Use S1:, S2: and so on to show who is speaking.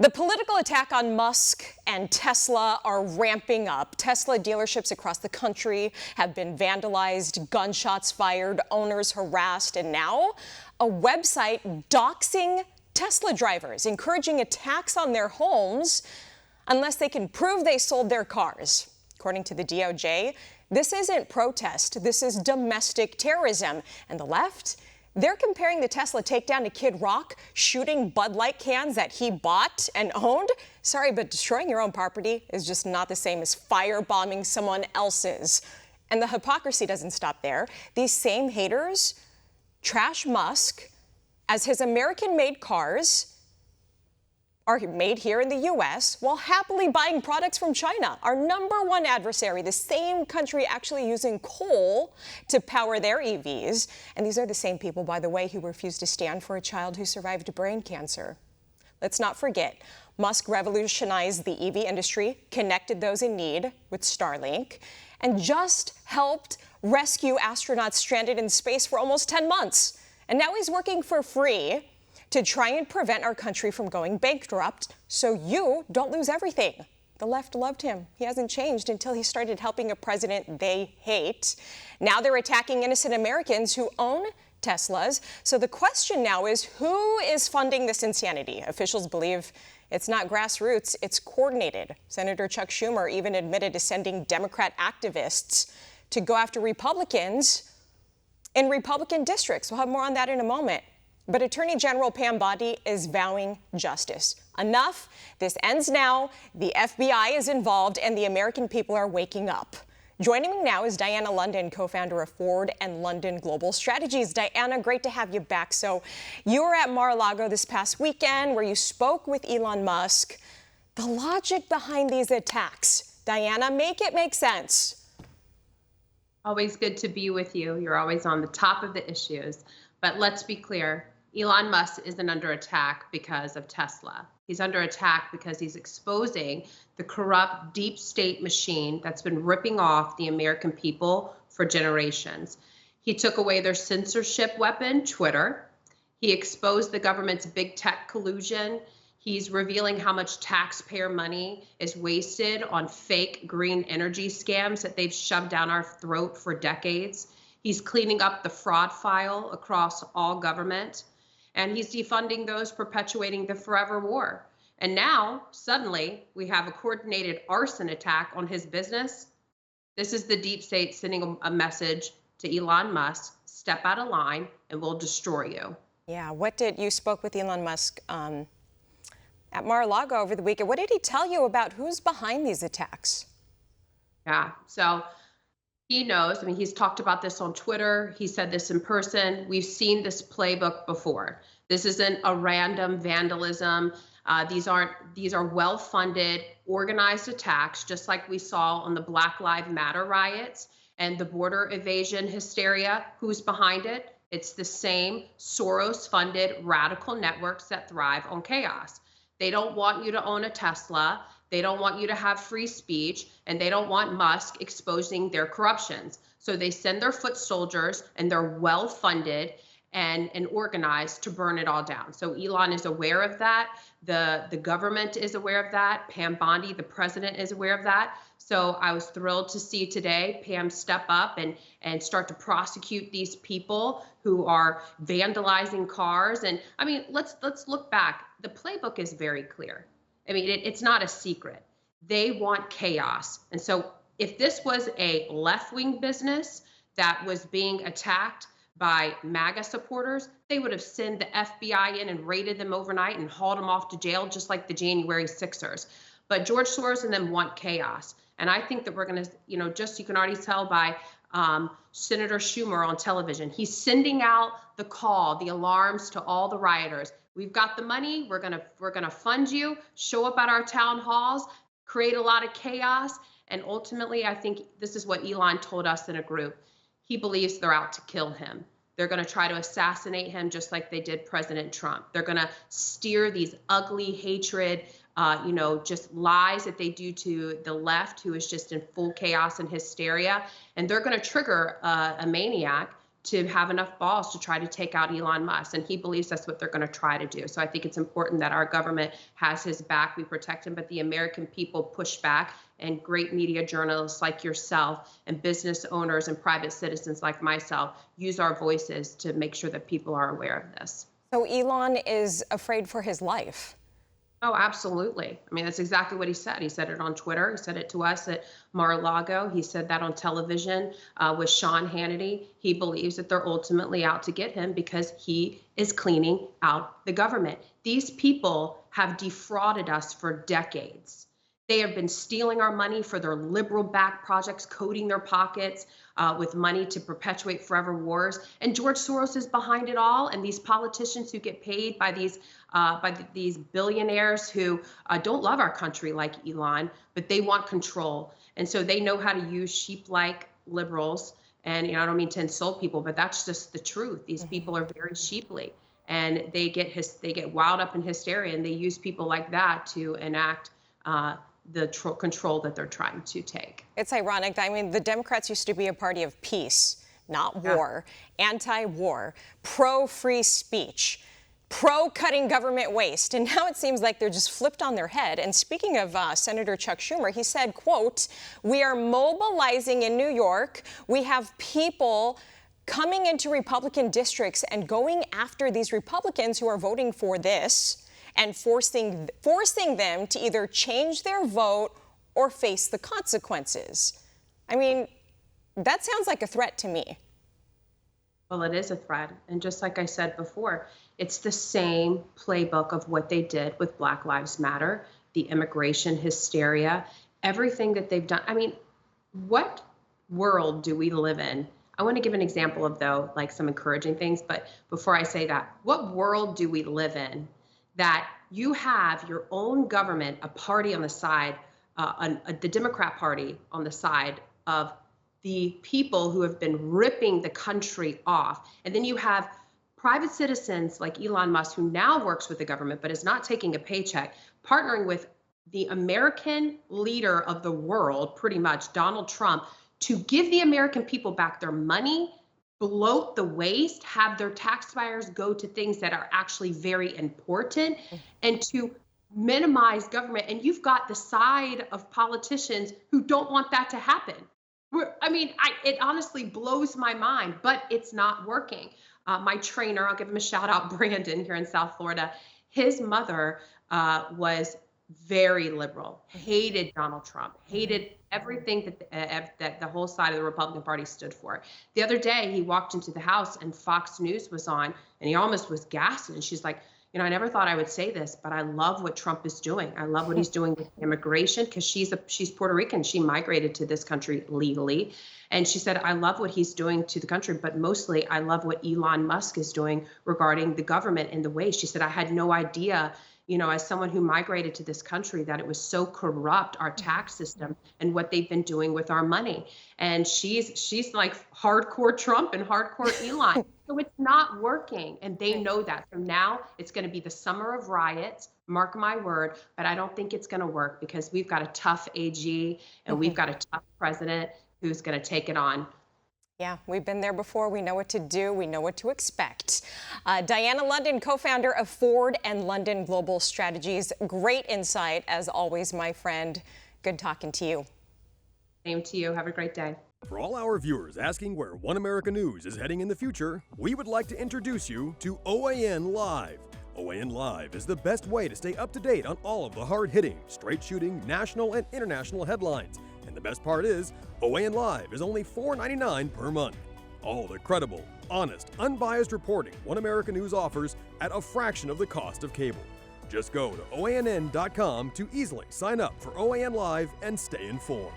S1: The political attack on Musk and Tesla are ramping up. Tesla dealerships across the country have been vandalized, gunshots fired, owners harassed, and now a website doxing Tesla drivers, encouraging attacks on their homes unless they can prove they sold their cars. According to the DOJ, this isn't protest, this is domestic terrorism. And the left? They're comparing the Tesla takedown to Kid Rock shooting Bud Light cans that he bought and owned. Sorry, but destroying your own property is just not the same as firebombing someone else's. And the hypocrisy doesn't stop there. These same haters trash Musk as his American-made cars are made here in the U.S. while happily buying products from China, our #1 adversary, the same country actually using coal to power their EVs. And these are the same people, by the way, who refused to stand for a child who survived brain cancer. Let's not forget, Musk revolutionized the EV industry, connected those in need with Starlink, and just helped rescue astronauts stranded in space for almost 10 months. And now he's working for free to try and prevent our country from going bankrupt so you don't lose everything. The left loved him. He hasn't changed until he started helping a president they hate. Now they're attacking innocent Americans who own Teslas. So the question now is, who is funding this insanity? Officials believe it's not grassroots, it's coordinated. Senator Chuck Schumer even admitted to sending Democrat activists to go after Republicans in Republican districts. We'll have more on that in a moment. But Attorney General Pam Bondi is vowing justice. Enough. This ends now. The FBI is involved, and the American people are waking up. Joining me now is Diana London, co-founder of Ford and London Global Strategies. Diana, great to have you back. So you were at Mar-a-Lago this past weekend where you spoke with Elon Musk. The logic behind these attacks, Diana, make it make sense.
S2: Always good to be with you. You're always on the top of the issues. But let's be clear. Elon Musk isn't under attack because of Tesla. He's under attack because he's exposing the corrupt deep state machine that's been ripping off the American people for generations. He took away their censorship weapon, Twitter. He exposed the government's big tech collusion. He's revealing how much taxpayer money is wasted on fake green energy scams that they've shoved down our throat for decades. He's cleaning up the fraud file across all government. And he's defunding those perpetuating the forever war. And now, suddenly, we have a coordinated arson attack on his business. This is the deep state sending a message to Elon Musk: step out of line and we'll destroy you.
S1: Yeah, you spoke with Elon Musk at Mar-a-Lago over the weekend. What did he tell you about who's behind these attacks?
S2: Yeah, so he knows. I mean, he's talked about this on Twitter. He said this in person. We've seen this playbook before. This isn't a random vandalism. These are well-funded, organized attacks, just like we saw on the Black Lives Matter riots and the border evasion hysteria. Who's behind it? It's the same Soros-funded radical networks that thrive on chaos. They don't want you to own a Tesla. They don't want you to have free speech, and they don't want Musk exposing their corruptions. So they send their foot soldiers, and they're well-funded and organized to burn it all down. So Elon is aware of that. The government is aware of that. Pam Bondi, the president, is aware of that. So I was thrilled to see today Pam step up and start to prosecute these people who are vandalizing cars. And I mean, let's look back. The playbook is very clear. I mean, it's not a secret. They want chaos. And so if this was a left-wing business that was being attacked by MAGA supporters, they would have sent the FBI in and raided them overnight and hauled them off to jail, just like the January 6ers. But George Soros and them want chaos. And I think that we're going to, you can already tell by Senator Schumer on television. He's sending out the call, the alarms to all the rioters. We've got the money. We're gonna fund you. Show up at our town halls. Create a lot of chaos. And ultimately, I think this is what Elon told us in a group. He believes they're out to kill him. They're going to try to assassinate him just like they did President Trump. They're going to steer these ugly hatred, just lies that they do to the left, who is just in full chaos and hysteria. And they're going to trigger a maniac to have enough balls to try to take out Elon Musk. And he believes that's what they're going to try to do. So I think it's important that our government has his back. We protect him, but the American people push back, and great media journalists like yourself and business owners and private citizens like myself use our voices to make sure that people are aware of this.
S1: So Elon is afraid for his life.
S2: Oh, absolutely. I mean, that's exactly what he said. He said it on Twitter. He said it to us at Mar-a-Lago. He said that on television with Sean Hannity. He believes that they're ultimately out to get him because he is cleaning out the government. These people have defrauded us for decades. They have been stealing our money for their liberal-backed projects, coating their pockets with money to perpetuate forever wars. And George Soros is behind it all. And these politicians who get paid by these billionaires who don't love our country like Elon, but they want control. And so they know how to use sheep-like liberals. And I don't mean to insult people, but that's just the truth. These people are very sheeply, and they get wild up in hysteria, and they use people like that to enact the control that they're trying to take.
S1: It's ironic. I mean, the Democrats used to be a party of peace, not war, anti-war, pro-free speech, pro-cutting government waste. And now it seems like they're just flipped on their head. And speaking of Senator Chuck Schumer, he said, quote, "We are mobilizing in New York. We have people coming into Republican districts and going after these Republicans who are voting for this and forcing them to either change their vote or face the consequences." I mean, that sounds like a threat to me.
S2: Well, it is a threat. And just like I said before, it's the same playbook of what they did with Black Lives Matter, the immigration hysteria, everything that they've done. I mean, what world do we live in? I want to give an example of, though, like some encouraging things. But before I say that, what world do we live in that you have your own government, a party on the side, the Democrat Party on the side of the people who have been ripping the country off, and then you have private citizens like Elon Musk, who now works with the government but is not taking a paycheck, partnering with the American leader of the world, pretty much, Donald Trump, to give the American people back their money, bloat the waste, have their taxpayers go to things that are actually very important, and to minimize government. And you've got the side of politicians who don't want that to happen. It honestly blows my mind, but it's not working. My trainer, I'll give him a shout out, Brandon, here in South Florida, his mother was very liberal, hated Donald Trump, hated everything that the whole side of the Republican Party stood for. The other day, he walked into the house and Fox News was on, and he almost was gassed. And she's like, I never thought I would say this, but I love what Trump is doing. I love what he's doing with immigration, because she's Puerto Rican. She migrated to this country legally. And she said, I love what he's doing to the country, but mostly I love what Elon Musk is doing regarding the government and the waste. She said, I had no idea, as someone who migrated to this country, that it was so corrupt, our tax system, and what they've been doing with our money. And she's like hardcore Trump and hardcore Elon. So it's not working, and they know that. So now it's going to be the summer of riots, mark my word, but I don't think it's going to work, because we've got a tough AG and we've got a tough president who's going to take it on.
S1: Yeah, we've been there before. We know what to do. We know what to expect. Diana London, co-founder of Ford and London Global Strategies. Great insight, as always, my friend. Good talking to you.
S2: Same to you. Have a great day.
S3: For all our viewers asking where One America News is heading in the future, we would like to introduce you to OAN Live. OAN Live is the best way to stay up to date on all of the hard-hitting, straight-shooting, national and international headlines. And the best part is, OAN Live is only $4.99 per month. All the credible, honest, unbiased reporting One America News offers at a fraction of the cost of cable. Just go to OANN.com to easily sign up for OAN Live and stay informed.